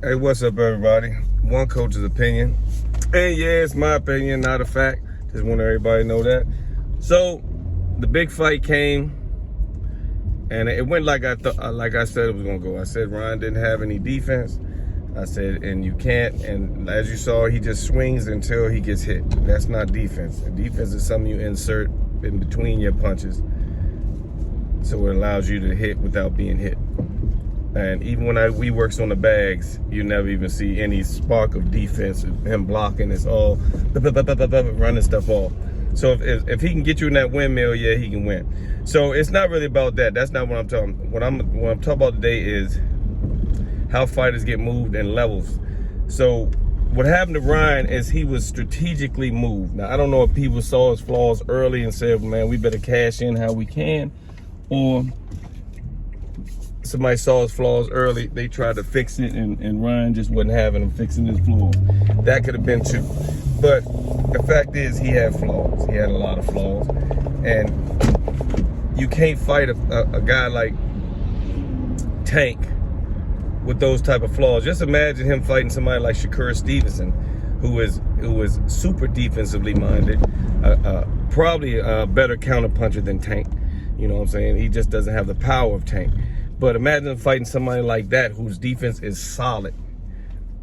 Hey, what's up, everybody? One coach's opinion. And yeah, it's my opinion, not a fact. Just want everybody to know that. So, the big fight came, and it went like I said it was gonna go. I said Ryan didn't have any defense. I said, and you can't. And as you saw, he just swings until he gets hit. That's not defense. Defense is something you insert in between your punches, so it allows you to hit without being hit. And even when we works on the bags, you never even see any spark of defense. Him blocking, it's all running stuff off. So if he can get you in that windmill, yeah, he can win. So it's not really about that. That's not what I'm talking. What I'm talking about today is how fighters get moved in levels. So what happened to Ryan is he was strategically moved. Now I don't know if people saw his flaws early and said, man, we better cash in how we can, or somebody saw his flaws early, they tried to fix it, and Ryan just wasn't having him fixing his flaws. That could have been too. But the fact is, he had flaws. He had a lot of flaws. And you can't fight a guy like Tank with those type of flaws. Just imagine him fighting somebody like Shakur Stevenson, who is super defensively minded, probably a better counterpuncher than Tank. You know what I'm saying? He just doesn't have the power of Tank. But imagine fighting somebody like that whose defense is solid.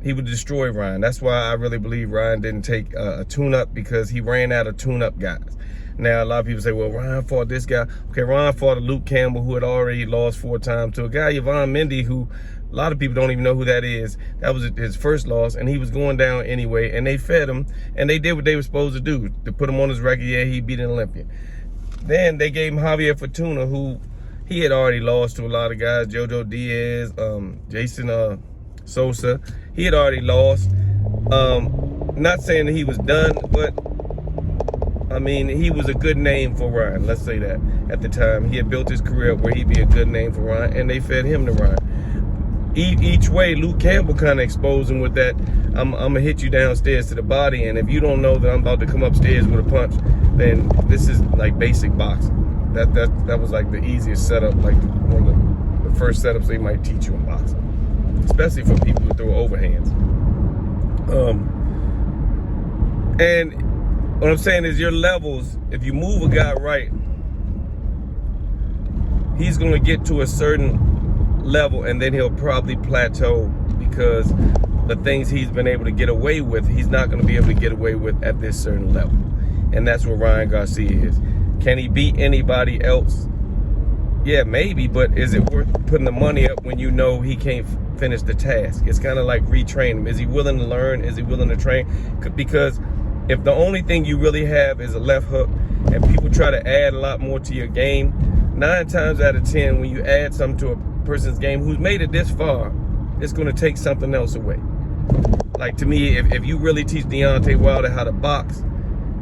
He would destroy Ryan. That's why I really believe Ryan didn't take a tune-up, because he ran out of tune-up guys. Now, a lot of people say, well, Ryan fought this guy. Okay, Ryan fought a Luke Campbell who had already lost 4 times, to a guy, Yvonne Mendy, who a lot of people don't even know who that is. That was his first loss, and he was going down anyway, and they fed him, and they did what they were supposed to do. To put him on his record, yeah, he beat an Olympian. Then they gave him Javier Fortuna, who he had already lost to a lot of guys, Jojo Diaz, Jason Sosa. He had already lost. Not saying that he was done, but I mean, he was a good name for Ryan. Let's say that. At the time, he had built his career up where he'd be a good name for Ryan, and they fed him to Ryan. Each way, Luke Campbell kind of exposed him with that, I'm gonna hit you downstairs to the body, and if you don't know that I'm about to come upstairs with a punch, then this is like basic boxing. That was like the easiest setup, like one of the first setups they might teach you in boxing, especially for people who throw overhands. And what I'm saying is, your levels, if you move a guy right, he's gonna get to a certain level, and then he'll probably plateau, because the things he's been able to get away with, he's not gonna be able to get away with at this certain level. And that's where Ryan Garcia is. Can he beat anybody else? Yeah, maybe, but is it worth putting the money up when you know he can't finish the task? It's kind of like retraining him. Is he willing to learn? Is he willing to train? Because if the only thing you really have is a left hook, and people try to add a lot more to your game, 9 times out of 10, when you add something to a person's game who's made it this far, it's going to take something else away. Like, to me, if you really teach Deontay Wilder how to box,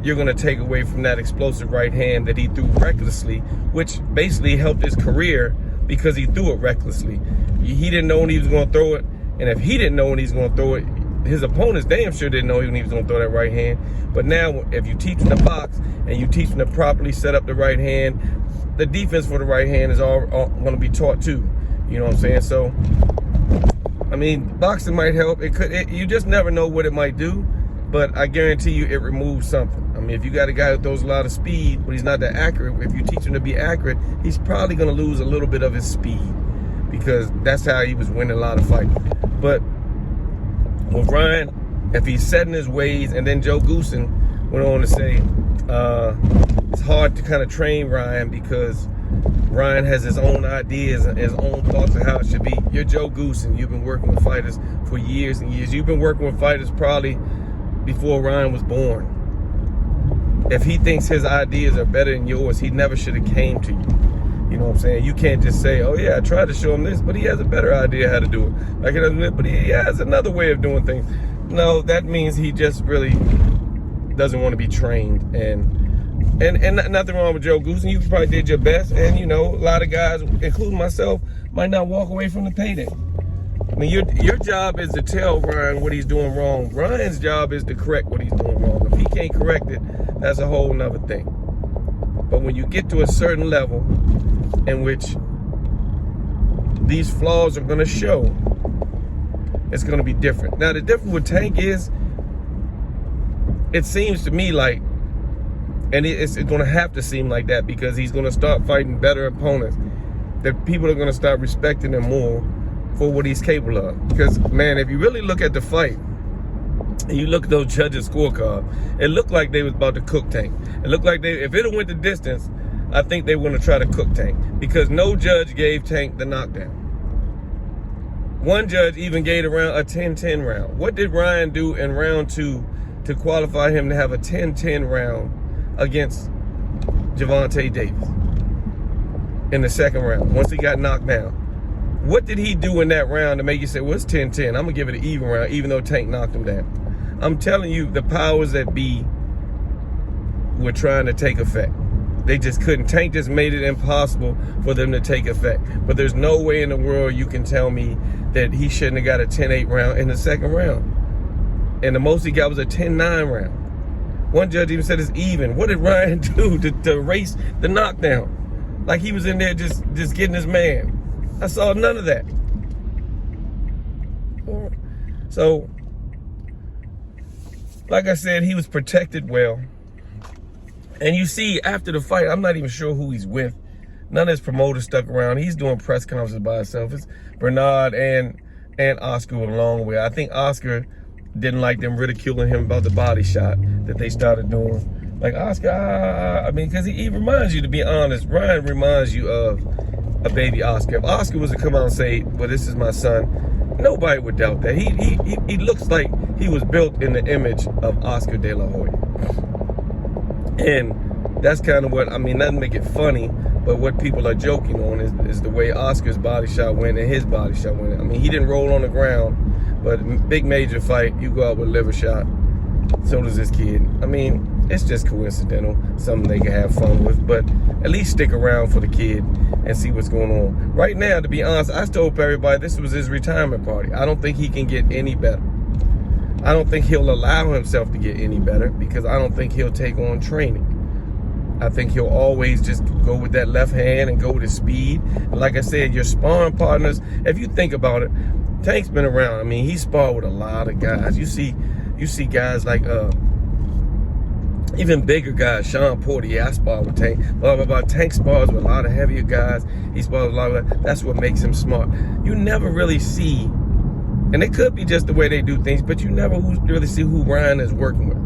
you're going to take away from that explosive right hand that he threw recklessly, which basically helped his career because he threw it recklessly. He didn't know when he was going to throw it, and if he didn't know when he was going to throw it, his opponents damn sure didn't know when he was going to throw that right hand. But now, if you teach him to box and you teach him to properly set up the right hand, the defense for the right hand is all going to be taught too. You know what I'm saying? So, I mean, boxing might help. You just never know what it might do, but I guarantee you it removes something. I mean, if you got a guy who throws a lot of speed, but he's not that accurate, if you teach him to be accurate, he's probably going to lose a little bit of his speed, because that's how he was winning a lot of fights. But with Ryan, if he's set in his ways, and then Joe Goosen went on to say, it's hard to kind of train Ryan because Ryan has his own ideas and his own thoughts of how it should be. You're Joe Goosen. You've been working with fighters for years and years. You've been working with fighters probably before Ryan was born. If he thinks his ideas are better than yours, he never should have came to you. You know what I'm saying? You can't just say, oh yeah, I tried to show him this, but he has a better idea how to do it. But he has another way of doing things. No, that means he just really doesn't want to be trained. And nothing wrong with Joe Goosen. You probably did your best. And you know, a lot of guys, including myself, might not walk away from the payday. I mean, your job is to tell Ryan what he's doing wrong. Ryan's job is to correct what he's doing wrong. If he can't correct it, that's a whole nother thing. But when you get to a certain level in which these flaws are going to show, it's going to be different. Now, the difference with Tank is, it seems to me like, and it's going to have to seem like that, because he's going to start fighting better opponents, that people are going to start respecting him more for what he's capable of. Because, man, if you really look at the fight, and you look at those judges' scorecard, it looked like they was about to cook Tank. It looked like if it went the distance, I think they were going to try to cook Tank, because no judge gave Tank the knockdown. One judge even gave a 10-10 round. What did Ryan do in round 2 to qualify him to have a 10-10 round against Gervonta Davis in the second round, once he got knocked down? What did he do in that round to make you say, well, it's 10-10, I'm going to give it an even round, even though Tank knocked him down? I'm telling you, the powers that be were trying to take effect. They just couldn't. Tank just made it impossible for them to take effect. But there's no way in the world you can tell me that he shouldn't have got a 10-8 round in the second round. And the most he got was a 10-9 round. One judge even said it's even. What did Ryan do to erase the knockdown? Like he was in there just getting his man. I saw none of that. So, like I said, he was protected well. And you see, after the fight, I'm not even sure who he's with. None of his promoters stuck around. He's doing press conferences by himself. It's Bernard and Oscar went a long way. I think Oscar didn't like them ridiculing him about the body shot that they started doing. Like, Oscar, I mean, because he reminds you, to be honest, Ryan reminds you of a baby Oscar. If Oscar was to come out and say, well, this is my son, nobody would doubt that. He looks like he was built in the image of Oscar De La Hoya. And that's kind of what, I mean, not to make it funny, but what people are joking on is the way Oscar's body shot went and his body shot went. I mean, he didn't roll on the ground, but big major fight, you go out with a liver shot. So does this kid. I mean, it's just coincidental, something they can have fun with, but at least stick around for the kid and see what's going on. Right now, to be honest, I told everybody this was his retirement party. I don't think he can get any better. I don't think he'll allow himself to get any better, because I don't think he'll take on training. I think he'll always just go with that left hand and go with his speed. And like I said, your sparring partners, if you think about it, Tank's been around. I mean, he sparred with a lot of guys. You see guys like even bigger guys, Sean Porter. Yeah, I sparred with Tank. Blah, blah, blah. Tank spars with a lot of heavier guys. He spars with a lot of guys. That's what makes him smart. You never really see, and it could be just the way they do things, but you never really see who Ryan is working with.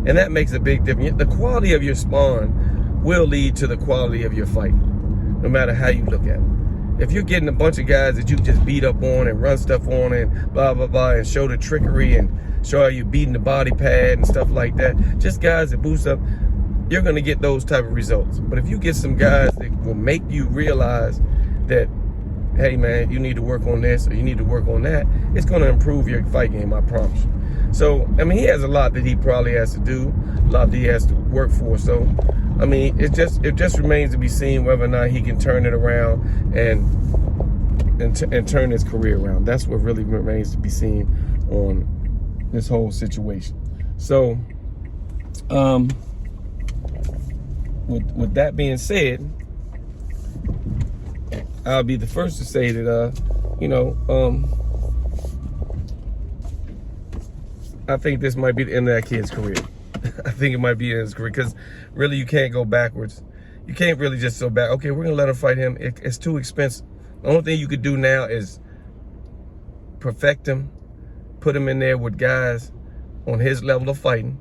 And that makes a big difference. The quality of your sparring will lead to the quality of your fight, no matter how you look at it. If you're getting a bunch of guys that you just beat up on and run stuff on and blah, blah, blah, and show the trickery and show how you're beating the body pad and stuff like that, just guys that boost up, you're going to get those type of results. But if you get some guys that will make you realize that, hey, man, you need to work on this or you need to work on that, it's going to improve your fight game, I promise you. So, I mean, he has a lot that he probably has to do, a lot that he has to work for. So, I mean, it just remains to be seen whether or not he can turn it around and turn his career around. That's what really remains to be seen on this whole situation. So, with that being said, I'll be the first to say that, I think this might be the end of that kid's career. I think it might be the end of his career, because really you can't go backwards. You can't really just go back. Okay, we're going to let him fight him. It's too expensive. The only thing you could do now is perfect him, put him in there with guys on his level of fighting,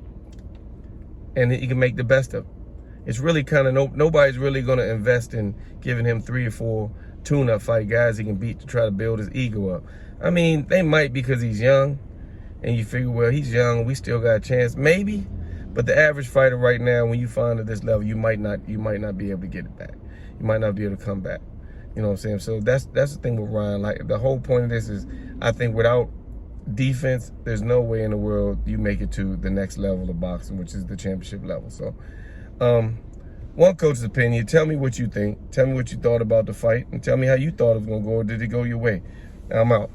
and he can make the best of it. It's really kind of, nobody's really going to invest in giving him 3 or 4 tune-up fight guys he can beat to try to build his ego up. I mean, they might, because he's young, and you figure, well, he's young, we still got a chance, maybe. But the average fighter right now, when you find at this level, you might not be able to get it back. You might not be able to come back. You know what I'm saying? So that's the thing with Ryan. Like, the whole point of this is, I think without defense, there's no way in the world you make it to the next level of boxing, which is the championship level. So, one coach's opinion. Tell me what you think. Tell me what you thought about the fight, and tell me how you thought it was gonna go. Or did it go your way? I'm out.